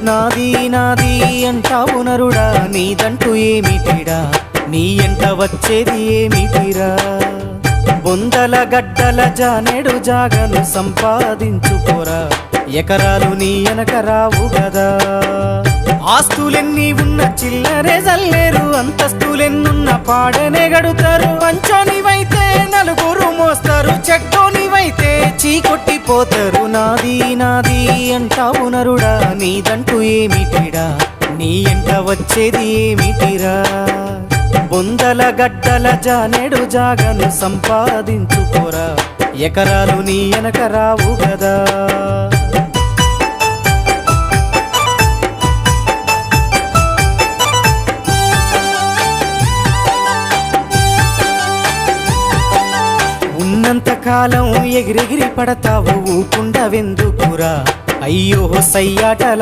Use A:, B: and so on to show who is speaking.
A: నాది నాది అంటావు నరుడా, నీదంటూ ఏమిటిరా, నీ ఎంట వచ్చేది ఏమిటిరా. బొందల గడ్డల జానెడు జాగను సంపాదించుకోరా, ఎకరాలు నీ వెనక రావు గదా. ఆస్తులెన్ని ఉన్న చిల్లరే జల్లేరు, అంతస్తులెన్నున్న పాడనే గడుతారు. పంచోనివైతే నలుగురు మోస్తారు, చెట్టోనివైతే చీకొట్టిపోతారు. నాది నాది అంటావు నరుడా, నీదంటూ ఏమిటిరా, నీ ఎంట వచ్చేది ఏమిటిరా. బొందల గడ్డల జానెడు జాగను సంపాదించుకోరా, ఎకరాలు నీ వెనక రావు గదా. ఉన్నంతకాలం ఎగిరెగిరి పడతావు, ఊకుండవెందుకురా, అయ్యో సయ్యాటల